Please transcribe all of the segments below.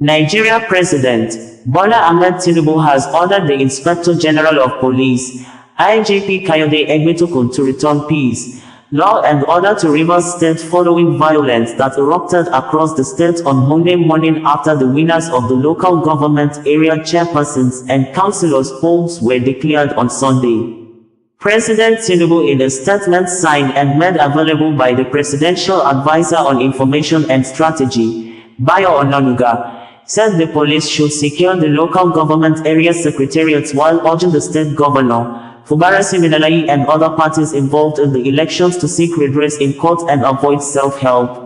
Nigeria President Bola Ahmed Tinubu has ordered the Inspector General of Police, IGP Kayode Egbetokun, to return peace, law and order to Rivers State following violence that erupted across the state on Monday morning after the winners of the local government area chairpersons and councillors polls were declared on Sunday. President Tinubu, in a statement signed and made available by the Presidential Advisor on Information and Strategy, Bayo Onanuga, said the police should secure the local government area secretariats while urging the state governor, Fubara Siminalayi, and other parties involved in the elections to seek redress in court and avoid self-help.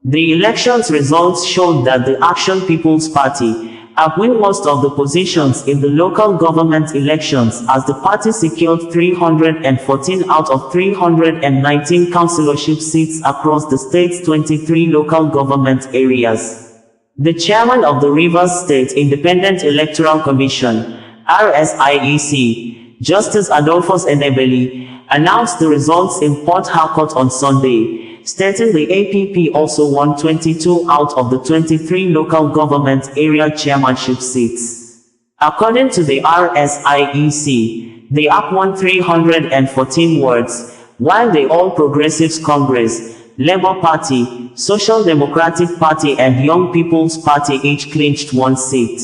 The elections results showed that the Action People's Party have won most of the positions in the local government elections, as the party secured 314 out of 319 councillorship seats across the state's 23 local government areas. The chairman of the Rivers State Independent Electoral Commission, RSIEC, Justice Adolphus Enebeli, announced the results in Port Harcourt on Sunday, stating the APP also won 22 out of the 23 local government area chairmanship seats. According to the RSIEC, the AP won 314 wards, while the All Progressives Congress, Labour Party, Social Democratic Party and Young People's Party each clinched one seat.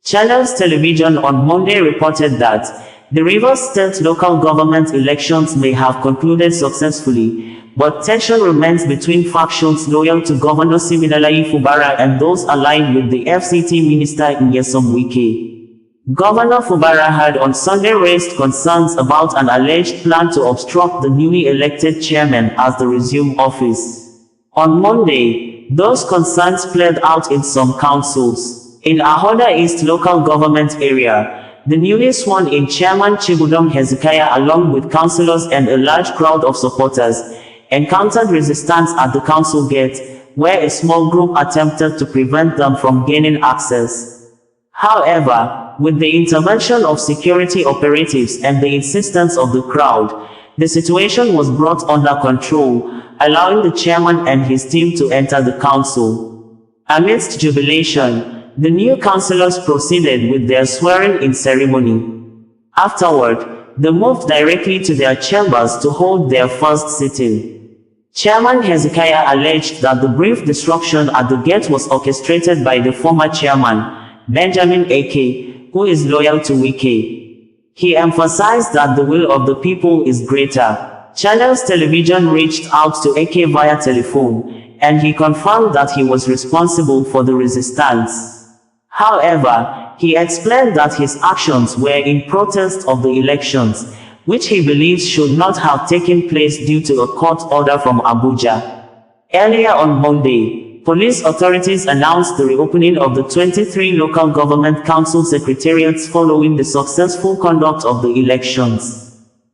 Channels Television on Monday reported that the Rivers State local government elections may have concluded successfully, but tension remains between factions loyal to Governor Siminalayi Fubara and those aligned with the FCT Minister Nyesom Wike. Governor Fubara had on Sunday raised concerns about an alleged plan to obstruct the newly elected chairman as they resume office. On Monday, those concerns played out in some councils. In Ahoda East local government area, the newly sworn-in chairman Chibudom Hezekiah, along with councillors and a large crowd of supporters, encountered resistance at the council gate, where a small group attempted to prevent them from gaining access. However, with the intervention of security operatives and the insistence of the crowd, the situation was brought under control, allowing the chairman and his team to enter the council. Amidst jubilation, the new councillors proceeded with their swearing-in ceremony. Afterward, they moved directly to their chambers to hold their first sitting. Chairman Hezekiah alleged that the brief disruption at the gate was orchestrated by the former chairman, Benjamin Eke, who is loyal to Wike. He emphasized that the will of the people is greater. Channels Television reached out to Eke via telephone, and he confirmed that he was responsible for the resistance. However, he explained that his actions were in protest of the elections, which he believes should not have taken place due to a court order from Abuja. Earlier on Monday, police authorities announced the reopening of the 23 local government council secretariats following the successful conduct of the elections.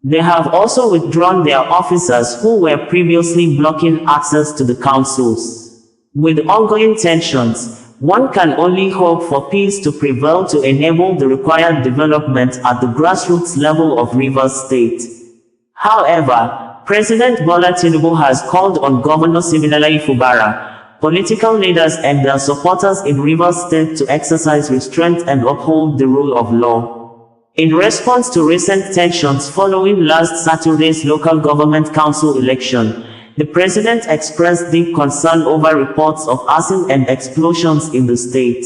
They have also withdrawn their officers who were previously blocking access to the councils. With ongoing tensions, one can only hope for peace to prevail to enable the required development at the grassroots level of Rivers State. However, President Bola Tinubu has called on Governor Siminalayi Fubara, political leaders and their supporters in Rivers State to exercise restraint and uphold the rule of law. In response to recent tensions following last Saturday's local government council election, the president expressed deep concern over reports of arson and explosions in the state.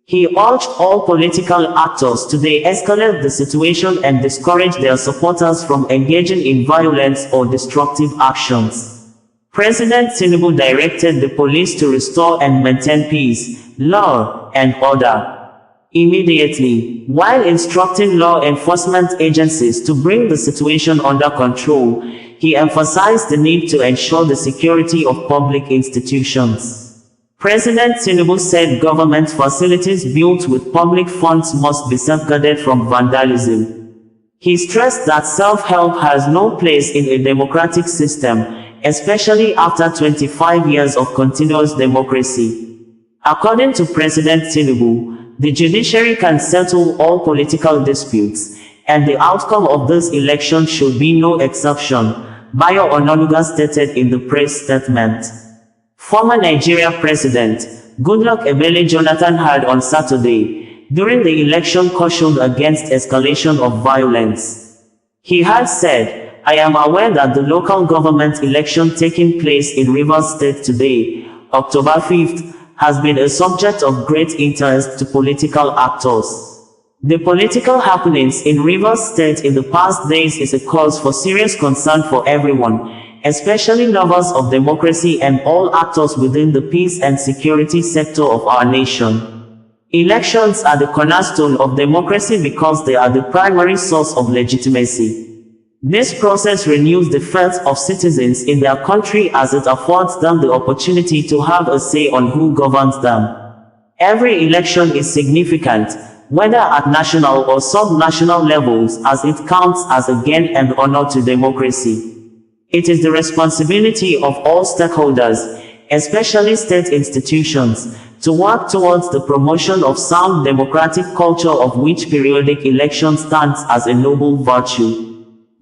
He urged all political actors to de-escalate the situation and discourage their supporters from engaging in violence or destructive actions. President Tinubu directed the police to restore and maintain peace, law, and order immediately, while instructing law enforcement agencies to bring the situation under control. He emphasized the need to ensure the security of public institutions. President Tinubu said government facilities built with public funds must be safeguarded from vandalism. He stressed that self-help has no place in a democratic system, especially after 25 years of continuous democracy. According to President Tinubu, the judiciary can settle all political disputes, and the outcome of this election should be no exception, Bayo Onanuga stated in the press statement. Former Nigeria President Goodluck Ebele Jonathan had on Saturday, during the election cautioned against escalation of violence. He had said, "I am aware that the local government election taking place in Rivers State today, October 5th, has been a subject of great interest to political actors. The political happenings in Rivers State in the past days is a cause for serious concern for everyone, especially lovers of democracy and all actors within the peace and security sector of our nation. Elections are the cornerstone of democracy because they are the primary source of legitimacy. This process renews the faith of citizens in their country as it affords them the opportunity to have a say on who governs them. Every election is significant, whether at national or sub-national levels, as it counts as a gain and honor to democracy. It is the responsibility of all stakeholders, especially state institutions, to work towards the promotion of sound democratic culture, of which periodic election stands as a noble virtue.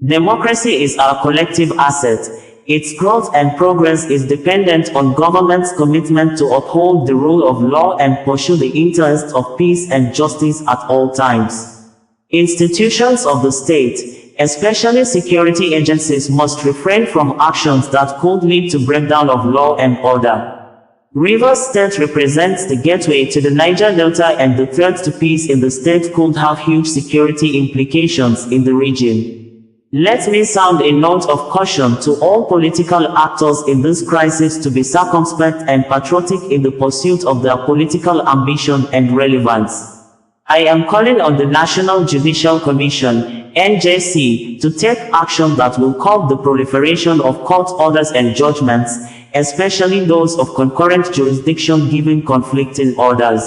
Democracy is our collective asset. Its growth and progress is dependent on government's commitment to uphold the rule of law and pursue the interests of peace and justice at all times. Institutions of the state, especially security agencies, must refrain from actions that could lead to breakdown of law and order. Rivers State represents the gateway to the Niger Delta, and the threat to peace in the state could have huge security implications in the region. Let me sound a note of caution to all political actors in this crisis to be circumspect and patriotic in the pursuit of their political ambition and relevance. I am calling on the National Judicial Commission, NJC, to take action that will curb the proliferation of court orders and judgments, especially those of concurrent jurisdiction giving conflicting orders.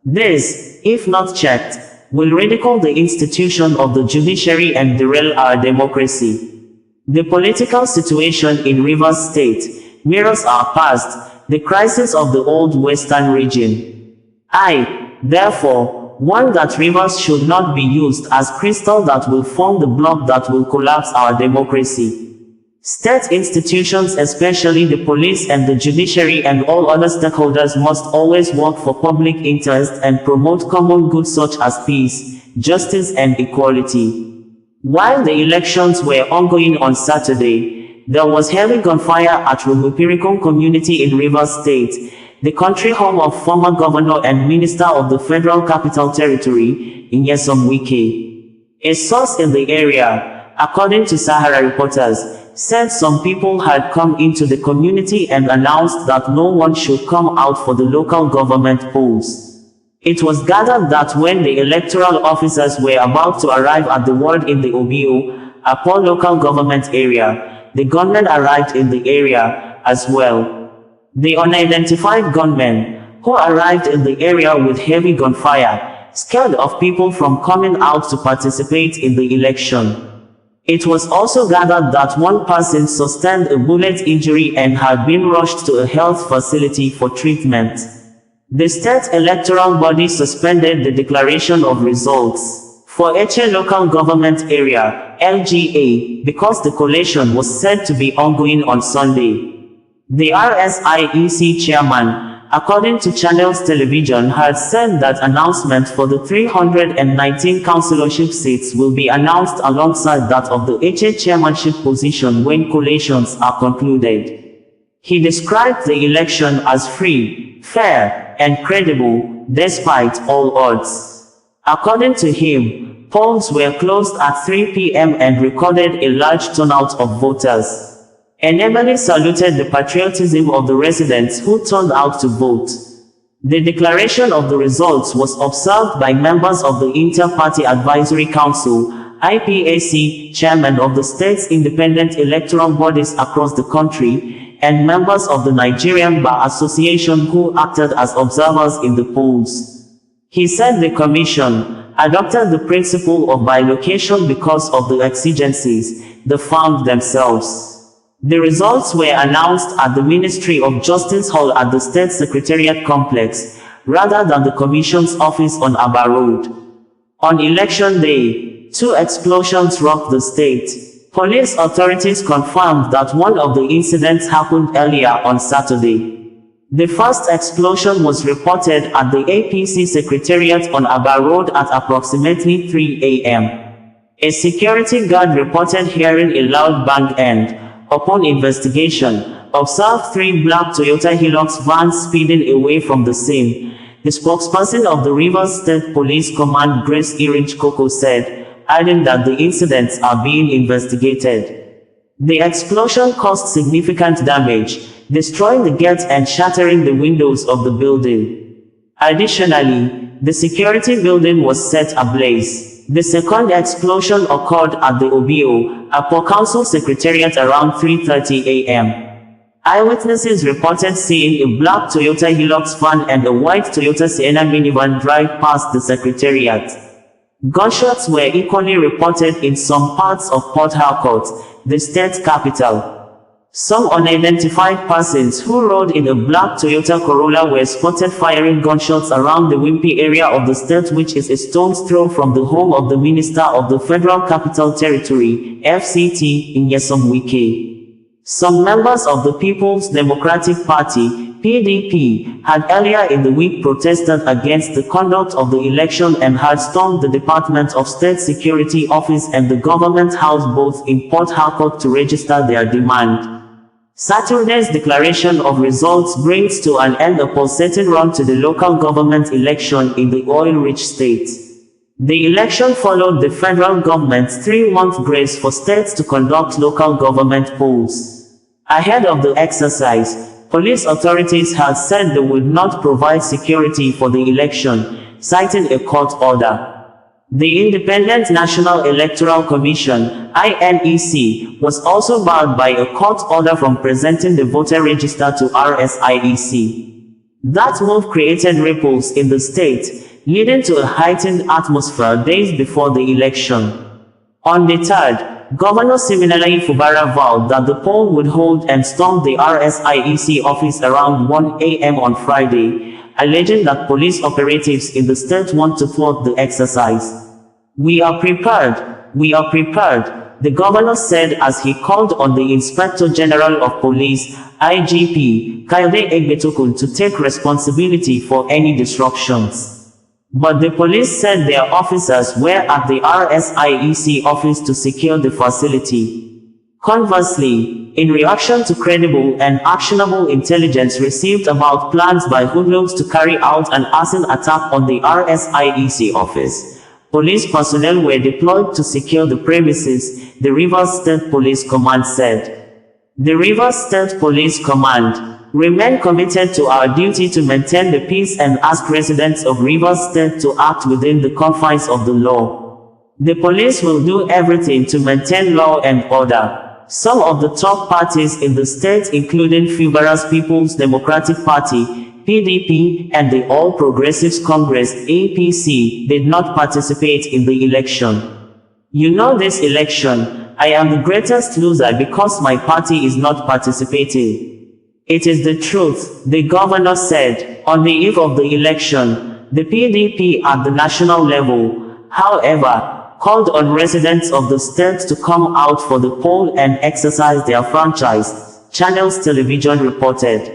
This, if not checked, will ridicule the institution of the judiciary and derail our democracy. The political situation in Rivers State mirrors our past, the crisis of the old western region. I, therefore, warn that Rivers should not be used as crystal that will form the block that will collapse our democracy. State institutions, especially the police and the judiciary and all other stakeholders, must always work for public interest and promote common goods such as peace, justice and equality. While the elections were ongoing on Saturday, there was heavy gunfire at Rumupirikon community in Rivers State, the country home of former governor and minister of the Federal Capital Territory, Nyesom Wike. A source in the area, according to Sahara Reporters, said some people had come into the community and announced that no one should come out for the local government polls. It was gathered that when the electoral officers were about to arrive at the ward in the Obio, a poor local government area, the gunmen arrived in the area as well. The unidentified gunmen, who arrived in the area with heavy gunfire, scared of people from coming out to participate in the election. It was also gathered that one person sustained a bullet injury and had been rushed to a health facility for treatment. The state electoral body suspended the declaration of results for Eche local government area, LGA, because the collation was said to be ongoing on Sunday. The RSIEC chairman, according to Channels Television, had said that announcement for the 319 councillorship seats will be announced alongside that of the Eche chairmanship position when collations are concluded. He described the election as free, fair, and credible, despite all odds. According to him, polls were closed at 3 p.m. and recorded a large turnout of voters. Enabeli saluted the patriotism of the residents who turned out to vote. The declaration of the results was observed by members of the Inter-Party Advisory Council, IPAC, chairman of the state's independent electoral bodies across the country, and members of the Nigerian Bar Association who acted as observers in the polls. He said the commission adopted the principle of bilocation because of the exigencies they found themselves. The results were announced at the Ministry of Justice Hall at the State Secretariat Complex, rather than the Commission's office on Aba Road. On election day, 2 explosions rocked the state. Police authorities confirmed that one of the incidents happened earlier on Saturday. The first explosion was reported at the APC Secretariat on Aba Road at approximately 3 a.m. A security guard reported hearing a loud bang and, upon investigation, observed 3 black Toyota Hilux vans speeding away from the scene. The spokesperson of the Rivers State Police Command, Grace Irinch Koko, said, adding that the incidents are being investigated. The explosion caused significant damage, destroying the gates and shattering the windows of the building. Additionally, the security building was set ablaze. The second explosion occurred at the Obio, Apo Council Secretariat around 3:30 a.m. Eyewitnesses reported seeing a black Toyota Hilux van and a white Toyota Sienna minivan drive past the Secretariat. Gunshots were equally reported in some parts of Port Harcourt, the state capital. Some unidentified persons who rode in a black Toyota Corolla were spotted firing gunshots around the Wimpy area of the state, which is a stone's throw from the home of the Minister of the Federal Capital Territory, FCT, Nyesom Wike. Some members of the People's Democratic Party, PDP, had earlier in the week protested against the conduct of the election and had stormed the Department of State Security Office and the Government House both in Port Harcourt to register their demand. Saturday's declaration of results brings to an end a pulsating run to the local government election in the oil-rich state. The election followed the federal government's 3-month grace for states to conduct local government polls. Ahead of the exercise, police authorities had said they would not provide security for the election, citing a court order. The Independent National Electoral Commission, INEC, was also barred by a court order from presenting the voter register to RSIEC. That move created ripples in the state, leading to a heightened atmosphere days before the election. On the 3rd, Governor Siminalayi Fubara vowed that the poll would hold and stormed the RSIEC office around 1 a.m. on Friday, alleging that police operatives in the state want to thwart the exercise. We are prepared, the governor said as he called on the Inspector General of Police, IGP, Kayode Egbetokun, to take responsibility for any disruptions. But the police said their officers were at the RSIEC office to secure the facility. Conversely, in reaction to credible and actionable intelligence received about plans by hoodlums to carry out an arson attack on the RSIEC office, police personnel were deployed to secure the premises, the Rivers State Police Command said. The Rivers State Police Command remain committed to our duty to maintain the peace and ask residents of Rivers State to act within the confines of the law. The police will do everything to maintain law and order. Some of the top parties in the state, including Fubara's People's Democratic Party, PDP, and the All Progressives Congress, APC, did not participate in the election. You know this election, I am the greatest loser because my party is not participating. It is the truth, the governor said. On the eve of the election, the PDP at the national level, however, called on residents of the state to come out for the poll and exercise their franchise, Channels Television reported.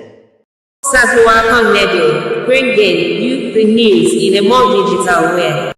Bringing you the news in a more digital way.